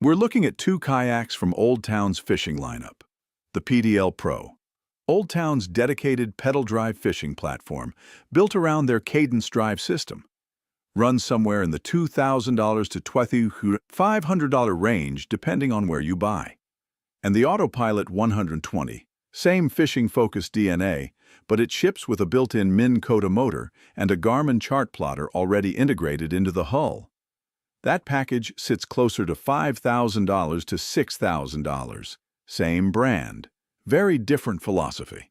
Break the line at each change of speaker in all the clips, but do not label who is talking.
We're looking at two kayaks from Old Town's fishing lineup. The PDL Pro, Old Town's dedicated pedal-drive fishing platform built around their cadence drive system. Runs somewhere in the $2,000 to $2,500 range depending on where you buy. And the Autopilot 120, same fishing-focused DNA, but it ships with a built-in Minn Kota motor and a Garmin chart plotter already integrated into the hull. That package sits closer to $5,000 to $6,000. Same brand. Very different philosophy.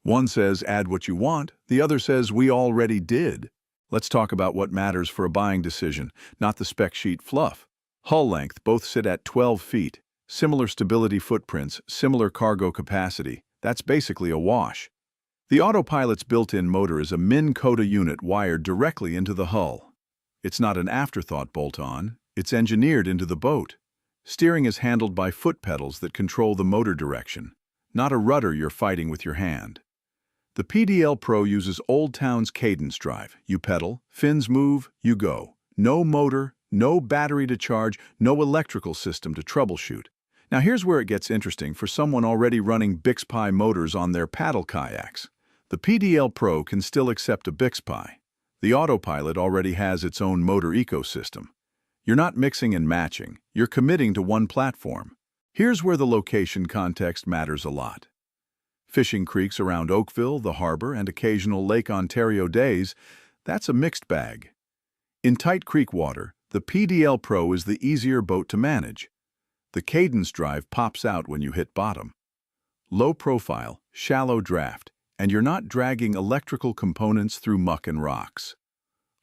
One says add what you want, the other says we already did. Let's talk about what matters for a buying decision, not the spec sheet fluff. Hull length both sit at 12 feet. Similar stability footprints, similar cargo capacity. That's basically a wash. The Autopilot's built-in motor is a Minn Kota unit wired directly into the hull. It's not an afterthought bolt-on, it's engineered into the boat. Steering is handled by foot pedals that control the motor direction, not a rudder you're fighting with your hand. The PDL Pro uses Old Town's cadence drive. You pedal, fins move, you go. No motor, no battery to charge, no electrical system to troubleshoot. Now here's where it gets interesting for someone already running Bixpy motors on their paddle kayaks. The PDL Pro can still accept a Bixpy. The Autopilot already has its own motor ecosystem. You're not mixing and matching, you're committing to one platform. Here's where the location context matters a lot. Fishing creeks around Oakville, the Harbour, and occasional Lake Ontario days, that's a mixed bag. In tight creek water, the PDL Pro is the easier boat to manage. The cadence drive pops out when you hit bottom. Low profile, shallow draft, and you're not dragging electrical components through muck and rocks.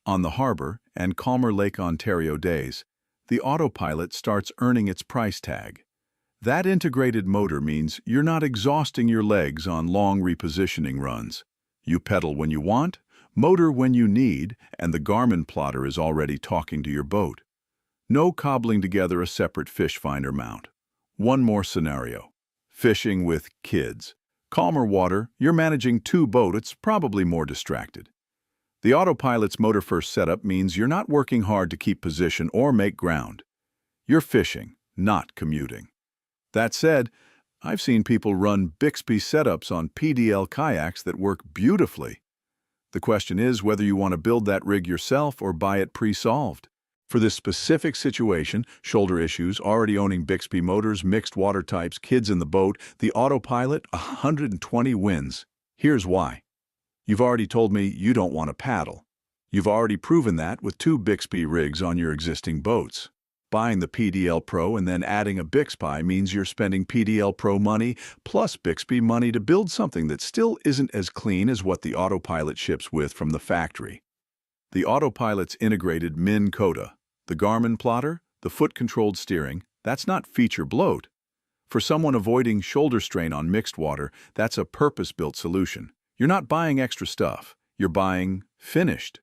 On the Harbour and calmer Lake Ontario days, the Autopilot starts earning its price tag. That integrated motor means you're not exhausting your legs on long repositioning runs. You pedal when you want, motor when you need, and the Garmin plotter is already talking to your boat. No cobbling together a separate fish finder mount. One more scenario. Fishing with kids. Calmer water, you're managing two boats, it's probably more distracted. The Autopilot's motor-first setup means you're not working hard to keep position or make ground. You're fishing, not commuting. That said, I've seen people run Bixby setups on PDL kayaks that work beautifully. The question is whether you want to build that rig yourself or buy it pre-solved. For this specific situation, shoulder issues, already owning Bixby motors, mixed water types, kids in the boat, the Autopilot 120 wins. Here's why. You've already told me you don't want to paddle. You've already proven that with two Bixby rigs on your existing boats. Buying the PDL Pro and then adding a Bixpy means you're spending PDL Pro money plus Bixby money to build something that still isn't as clean as what the Autopilot ships with from the factory. The Autopilot's integrated Minn Kota, the Garmin plotter, the foot-controlled steering, that's not feature bloat. For someone avoiding shoulder strain on mixed water, that's a purpose-built solution. You're not buying extra stuff, you're buying finished.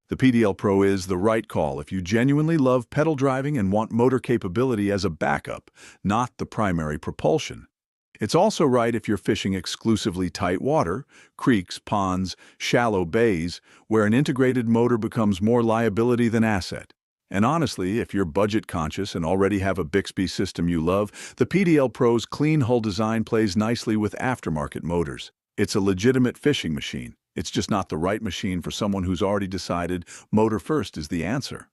The PDL Pro is the right call if you genuinely love pedal driving and want motor capability as a backup, not the primary propulsion. It's also right if you're fishing exclusively tight water, creeks, ponds, shallow bays, where an integrated motor becomes more liability than asset. And honestly, if you're budget conscious and already have a Bixby system you love, the PDL Pro's clean hull design plays nicely with aftermarket motors. It's a legitimate fishing machine. It's just not the right machine for someone who's already decided motor first is the answer.